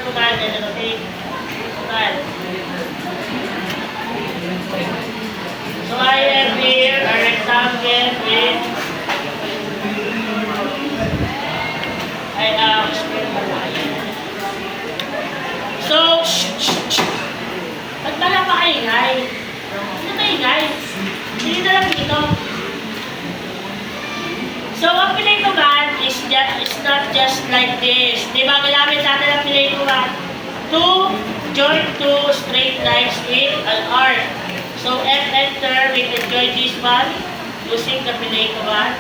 command and rotate command. So I have here a rectangle with so ba't ba napakaingay? Sino maingay? Hindi na lang dito. So, ang Pillay command is not just like this. Di ba, ginamit natin ang Pillay command to join two straight lines with an arc. So, F-enter, we can join this one using the Pillay command.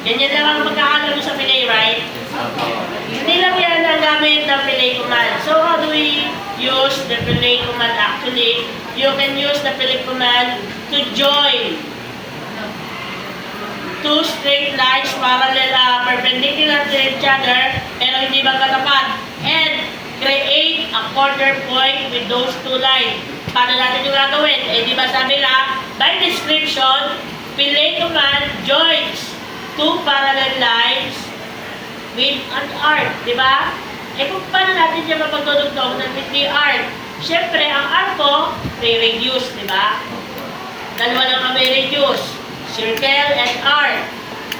Ganyan lang ang magkakala mo sa Pillay, right? Hindi lang yan ang gamit ng Pillay command. So, how do we use the Pillay command? Actually, you can use the Pillay command to join two straight lines parallel, perpendicular to each other, pero hindi magkatapat. And create a corner point with those two lines. Paano natin yung gagawin? Eh, di ba sabi nga, by description, Pillay command joins two parallel lines with an arc, di ba? Eh kung paano natin siya mapagdudugtong ng with the arc? Siyempre, ang arc ko, may radius, di ba? Dalawa lang ang may radius. Circle and arc.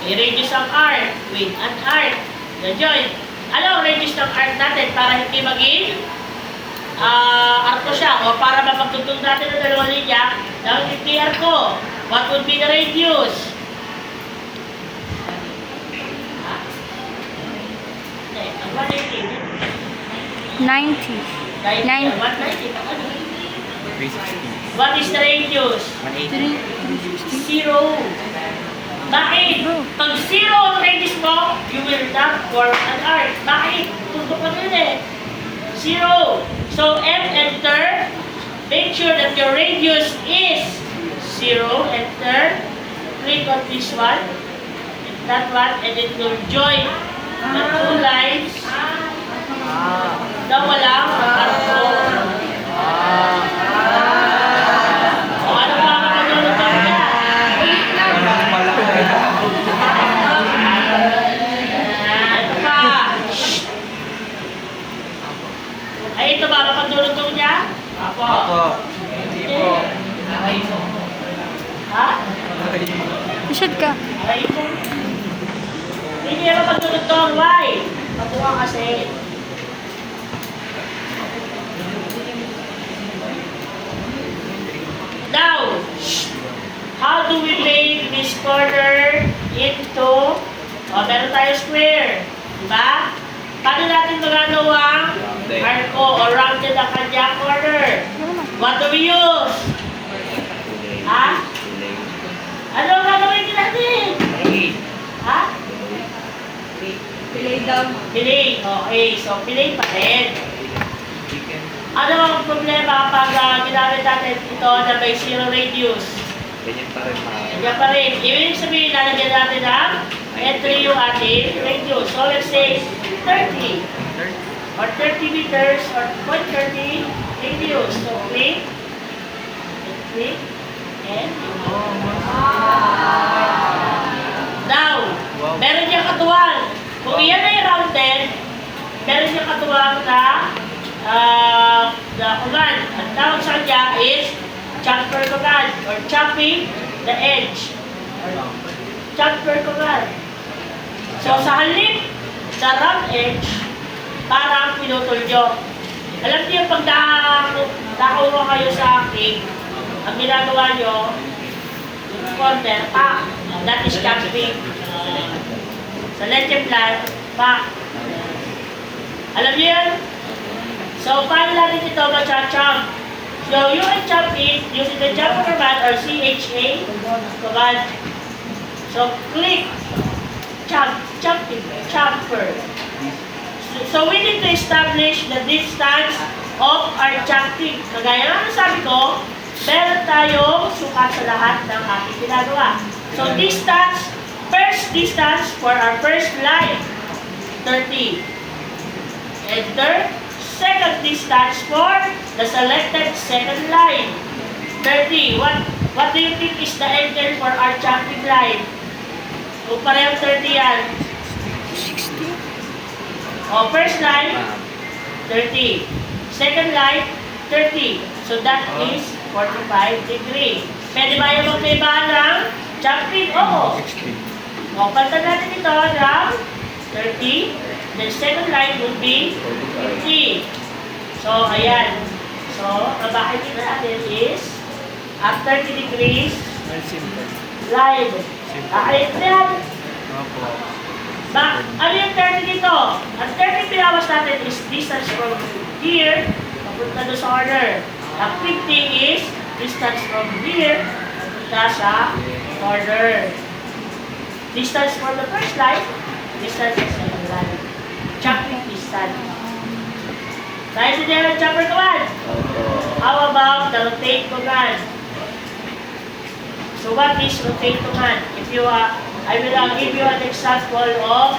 May radius ang arc with an arc. The joint. Ano ang radius ng arc natin para hindi maging arco siya? O para mapagdugtong natin ng dalawang linya, dahil with the arc ko, what would be the radius? 90. 90. What is the radius? 180. Zero. Bakit? Pag zero ang radius mo, you will not form an arc. Bakit? Tundok ka din eh. Zero. So, F-enter. Make sure that your radius is zero. Enter. Click on this one. And that one. And it will join the two lines na walang arco. O ano pa ang kapagulutong niya? Ito pa. Ay, ito ba kapagulutong niya? Apo. Hindi po. Ha? Masyad ka. Ay, ito. Hindi niya kapagulutong. Why? Patuwa kasi. Now, how do we make this corner into, meron tayo square, diba? Paano natin magagawa arco or rounded ang kanyang corner? What do we use? Ha? Ano ang gagawin natin? Ha? Pillay daw. Pillay. Okay, so pillay pa rin. Ano ang problema pag ginamit natin ito na may zero radius? Ganyan pa rin. Ganyan pa rin. Ibig sabihin, lalagyan natin ang entry yung ating radius. So let's say 30 or 30 meters or 0.30 radius. So click, and now, meron niyang katuwang. Kung iyan ay rounded, meron niyang katuwang na the command. Ang tawag sa kanya is chopper command or chopping the edge. Chopper command. So sa halip sa round edge, parang pinutol nyo. Alam niyo pag nakakuha kayo sa akin, ang ginagawa nyo, yung corner, that is chopping. Sa leche plan, alam niyo yan? So, paano natin ito ma-chop? So, you can chop it using the chopper command or CHA command. So, click, chopper. So, we need to establish the distance of our chopping. Kagaya nga sabi ko, meron tayong sukat sa lahat ng ating ginagawa. So, distance, first distance for our first line, 30. enter. Second distance for the selected second line. 30. What do you think is the enter for our jumping line? Kung parehong 30 yan. 60. O, first line, 30. Second line, 30. So that is 45 degree. Pwede ba yung magkaibahan ng jumping? Oo. 60. O, palitan natin ito ng 30. The second line would be 50. So, ayan. So, ang bakit natin is at 30 degrees Very simple. line. Ayun yan. Opo. Ano yung 30 dito? Ang 30 pinawas natin is distance from here papunta doon sa corner. Ang 50 is distance from here papunta sa corner. Distance from the first line, distance sa second line. Jumping distance. Naintindihan ang jumper command? How about the rotate command? So what is rotate command? If you I will give you an example of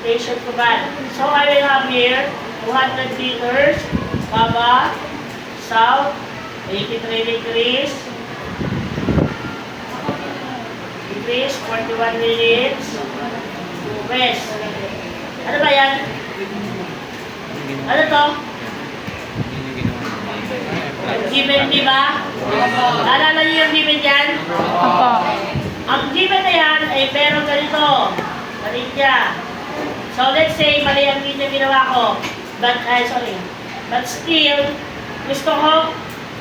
rotation command. So I will have here 200 meters, south, 83 degrees, 41 minutes, west. Ano ba yan? Ano to? Given, di ba? Naalala niyo yung given yan? Opo. Ang given na yan ay meron ganito. Mali niya. So let's say, mali ang linya ginawa ko. But still, gusto ko,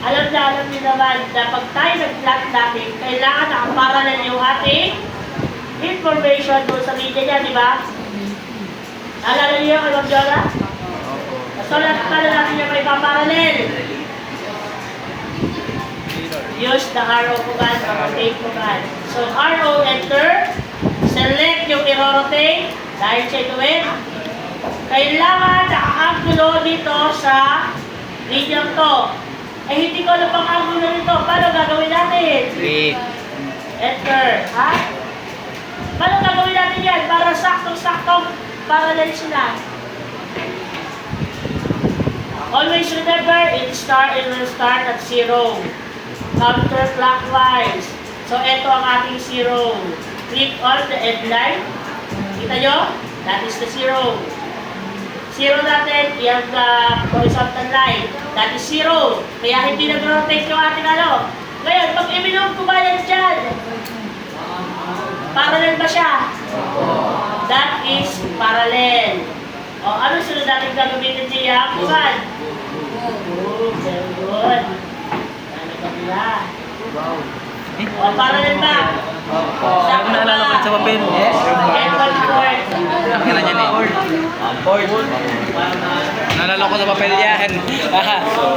alam niyo naman na pag tayo nag-plot natin, kailangan nakaparallel yung ating information doon sa linya niya, di ba? Naalala niyo kay Ma'am Jola? So, paano natin yung may paparallel? Use the arrow command or rotate command. So, arrow, enter. Select yung i-rotate. Dahil siya ito kailangan naka-angulo dito sa linyang to. Eh, hindi ko alam pang angulo nito. Paano gagawin natin? Click. Enter. Ha? Paano gagawin natin yan? Para saktong-saktong parallel sila. Always remember, it will start at 0. Counterclockwise. So, ito ang ating 0. Click on the end line. Kita nyo? That is the 0. 0 natin, yung horizontal line. That is 0. Kaya hindi nag-rotate yung ating ano. Ngayon, pag iminong ko ba yan dyan? Parallel ba siya? That is parallel. O, ano sunod natin gagamitin niya? Kuman. Oh, very good. Ano ba nila? O, parallel ba? Ano naalala ko sa papel? Yes. And one word. Kailan yan eh? Naalala ko sa papel yan.